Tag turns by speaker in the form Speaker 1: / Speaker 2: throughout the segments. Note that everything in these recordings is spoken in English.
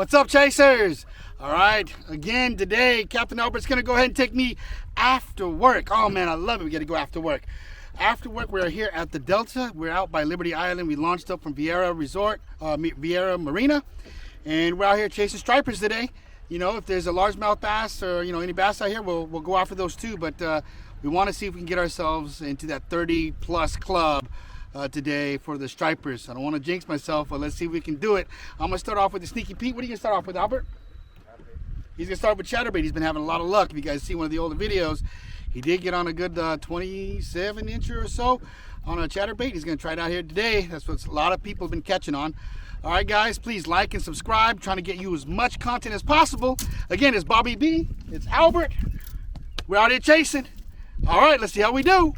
Speaker 1: What's up, chasers? All right, again today, Captain Albert's gonna go ahead and take me after work. Oh man, I love it. We gotta go after work. After work, we're here at the Delta. We're out by Liberty Island. We launched up from Vierra Vierra Marina, and we're out here chasing stripers today. You know, if there's a largemouth bass or any bass out here, we'll go after those too. But we want to see if we can get ourselves into that 30+ club today for the stripers. I don't want to jinx myself, but let's see if we can do it. I'm gonna start off with the Sneaky Pete. What are you gonna start off with, Albert? He's gonna start with chatterbait. He's been having a lot of luck. If you guys see one of the older videos, he did get on a good 27-incher or so on a chatterbait. He's gonna try it out here today. That's what a lot of people have been catching on. All right, guys, please like and subscribe. Trying to get you as much content as possible. Again, it's Bobby B. It's Albert. We're out here chasing. All right, let's see how we do.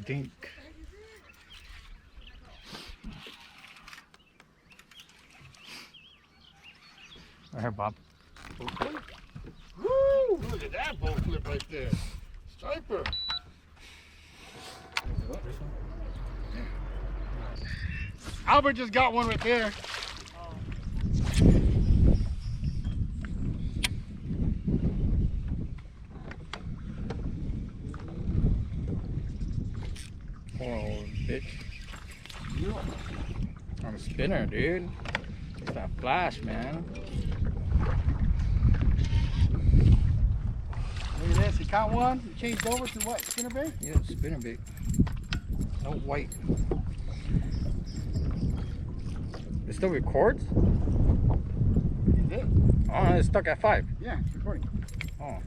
Speaker 2: Dink. Right here, Bob.
Speaker 1: Woo! Look at that boat flip right there. Striper. Albert just got one right there.
Speaker 2: Oh, bitch. On a spinner, dude. It's that flash, man.
Speaker 1: Look at this. You caught one. You changed over to what? Spinnerbait?
Speaker 2: Yeah, spinnerbait. No white. It still records?
Speaker 1: Is it?
Speaker 2: Oh, it's stuck at 5.
Speaker 1: Yeah, it's recording.
Speaker 2: Oh.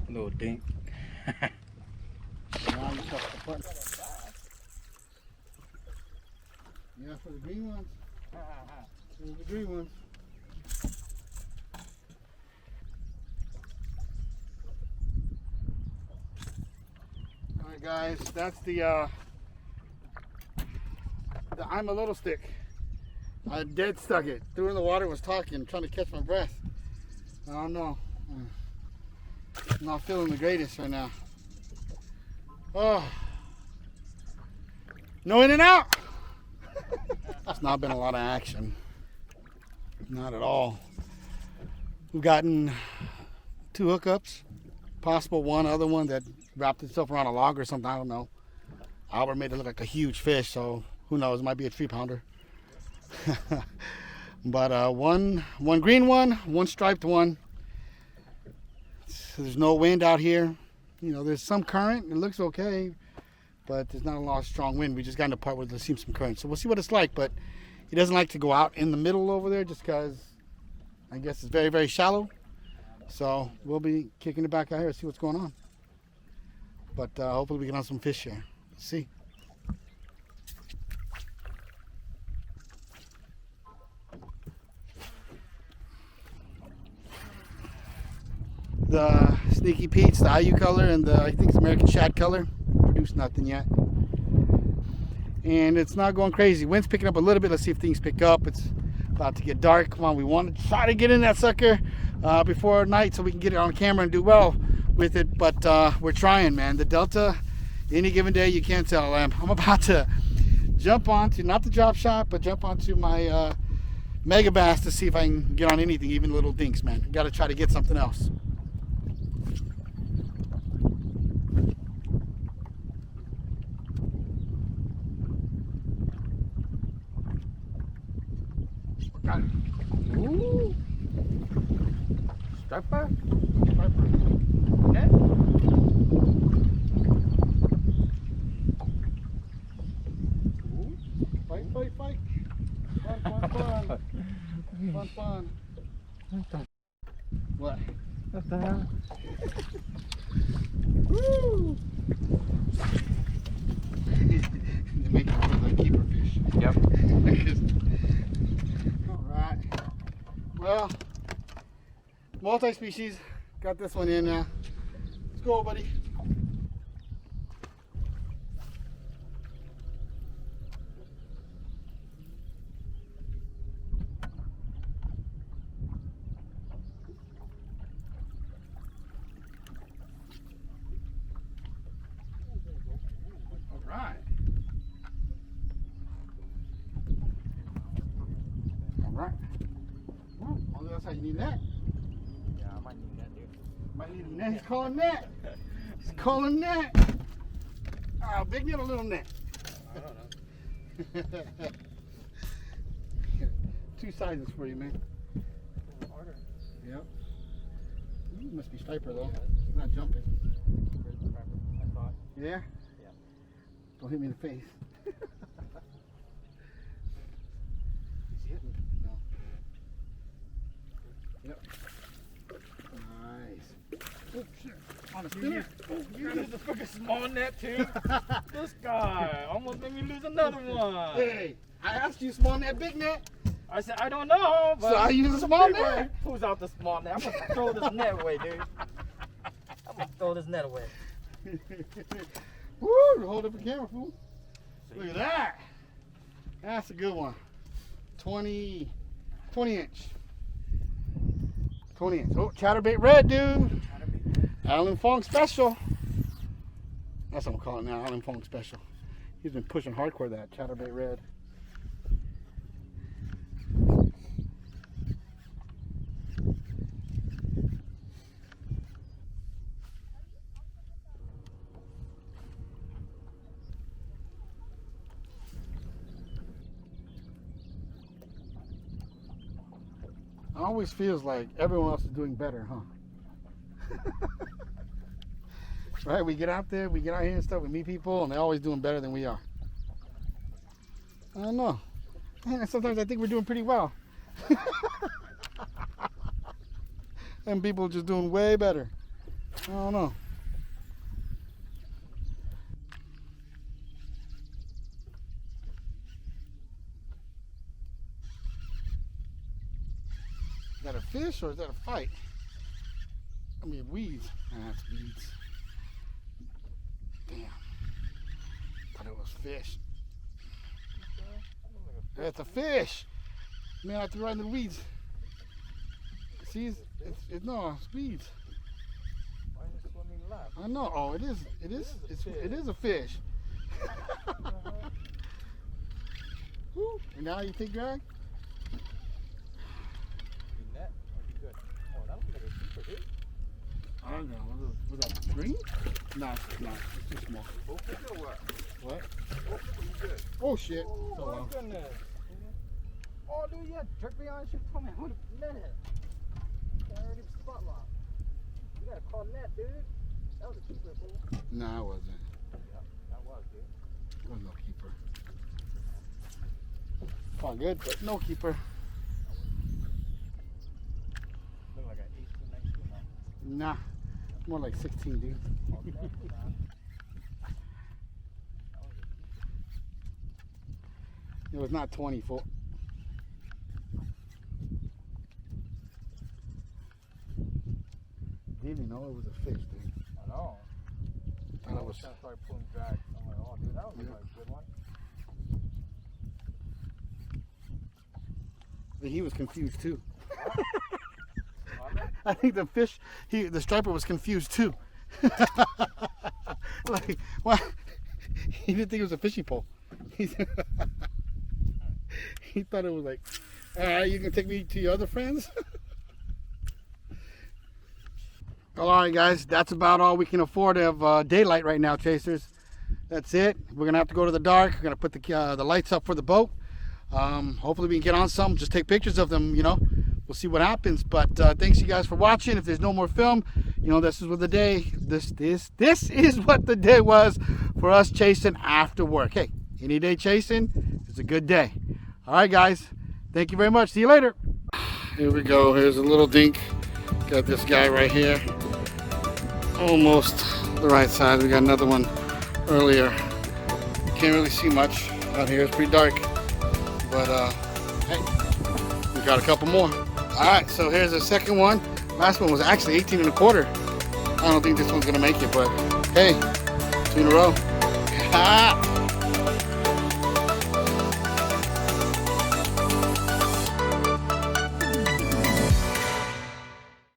Speaker 2: Little dink.
Speaker 1: Now you got the button. Yeah, for the green ones. There's the green ones. Alright guys, that's the I'm a little stick. I dead stuck it. Threw it in the water, was talking, trying to catch my breath. I don't know. I'm not feeling the greatest right now. Oh, no in and out. It's not been a lot of action. Not at all. We've gotten 2 hookups, possible one other one that wrapped itself around a log or something. I don't know. Albert made it look like a huge fish, so who knows? It might be a 3-pounder. But one green one striped one. There's no wind out here. You know, there's some current. It looks okay, but there's not a lot of strong wind. We just got in a part where there seems some current. So we'll see what it's like, but he doesn't like to go out in the middle over there just because I guess it's very, very shallow. So we'll be kicking it back out here to see what's going on. But hopefully we get on some fish here. Let's see. The Sneaky Pete's, the IU color, and the I think it's American Shad color. Produced nothing yet. And it's not going crazy. Wind's picking up a little bit. Let's see if things pick up. It's about to get dark. Come on, we want to try to get in that sucker before night so we can get it on camera and do well with it. But we're trying, man. The Delta, any given day, you can't tell. I'm about to jump onto, not the drop shot, but jump onto my Mega Bass to see if I can get on anything, even little dinks, man. Got to try to get something else. Got it. Ooh. Striper? Striper. Okay. What?
Speaker 2: What the hell?
Speaker 1: Woo! They make it for the keeper fish.
Speaker 2: Yep.
Speaker 1: Alright. Well, multi-species. Got this one in now. Let's go, buddy. Alright. Alright. Oh, that's how you need that.
Speaker 2: Yeah, I might need that, dude.
Speaker 1: Might need a net. He's calling net. He's calling net. Oh, big net or little net?
Speaker 2: I don't know.
Speaker 1: Two sizes for you, man.
Speaker 2: Harder.
Speaker 1: Yep. Ooh, must be striper though. He's not jumping.
Speaker 2: I thought.
Speaker 1: Yeah?
Speaker 2: Yeah.
Speaker 1: Don't hit me in the face. You see it? No. Yep. Nice. Oh shit. On a spinner.
Speaker 2: You used the freaking small net too. This guy almost made me lose another one.
Speaker 1: Hey, I asked you small net, big net.
Speaker 2: I said I don't know, but
Speaker 1: So I use a small net.
Speaker 2: Who's out the small net? I'm gonna throw this net away, dude. I'm gonna throw this net away.
Speaker 1: Woo! Hold up the camera, fool. Look at that. That's a good one. 20 inch. 20 inch. Oh, chatterbait red, dude. Alan Fong special. That's what I'm calling it now, Alan Fong special. He's been pushing hardcore that chatterbait red. It always feels like everyone else is doing better, huh? Right? We get out there, we get out here and stuff, we meet people, and they're always doing better than we are. I don't know. Man, sometimes I think we're doing pretty well. And people just doing way better. I don't know. Is that a fish or is that a fight? I mean, weeds. Ah, that's weeds. Damn. Thought it was fish. That's a fish. Man, I threw right in the weeds. See, no, it's weeds.
Speaker 2: Why is it swimming left?
Speaker 1: I know. Oh, it is a fish. Woo. And now you take drag?
Speaker 2: Net? Are you good? Oh, that looks like a keeper, dude.
Speaker 1: I don't know. Was that green? No, it's not. It's too small.
Speaker 2: Go fish or what?
Speaker 1: What?
Speaker 2: Oh, you good?
Speaker 1: Oh shit.
Speaker 2: Oh,
Speaker 1: So,
Speaker 2: my goodness. Oh, dude, yeah, jerk me on. You told me I would have net it. I already spot locked. You got to call net, dude. That was a keeper, fool.
Speaker 1: no, it wasn't.
Speaker 2: Yeah, that was, dude.
Speaker 1: It was no keeper. All good, but no keeper.
Speaker 2: Look like an 18, 19 now.
Speaker 1: Nah, more like 16, dude.
Speaker 2: Oh, net, man.
Speaker 1: It was not 20, fool. Didn't even know it was a fish, dude.
Speaker 2: I know.
Speaker 1: Thought it was.
Speaker 2: I started pulling drag. I'm like, oh, dude, that was like a good one.
Speaker 1: He was confused too.
Speaker 2: What?
Speaker 1: I think the fish, the striper was confused too. Like, what? He didn't think it was a fishing pole. He thought it was like, all right, you can take me to your other friends? All right, guys, that's about all we can afford of daylight right now, chasers. That's it. We're gonna have to go to the dark. We're gonna put the lights up for the boat. Hopefully we can get on some, just take pictures of them, you know. We'll see what happens. But thanks you guys for watching. If there's no more film, you know, this is what the day, this is what the day was for us chasing after work. Hey, any day chasing is a good day. All right, guys, thank you very much. See you later. Here we go. Here's a little dink. Got this guy right here. Almost the right side. We got another one earlier. Can't really see much out here. It's pretty dark. But hey, we got a couple more. All right, so here's the second one. Last one was actually 18 and a quarter. I don't think this one's gonna make it, but hey, 2 in a row.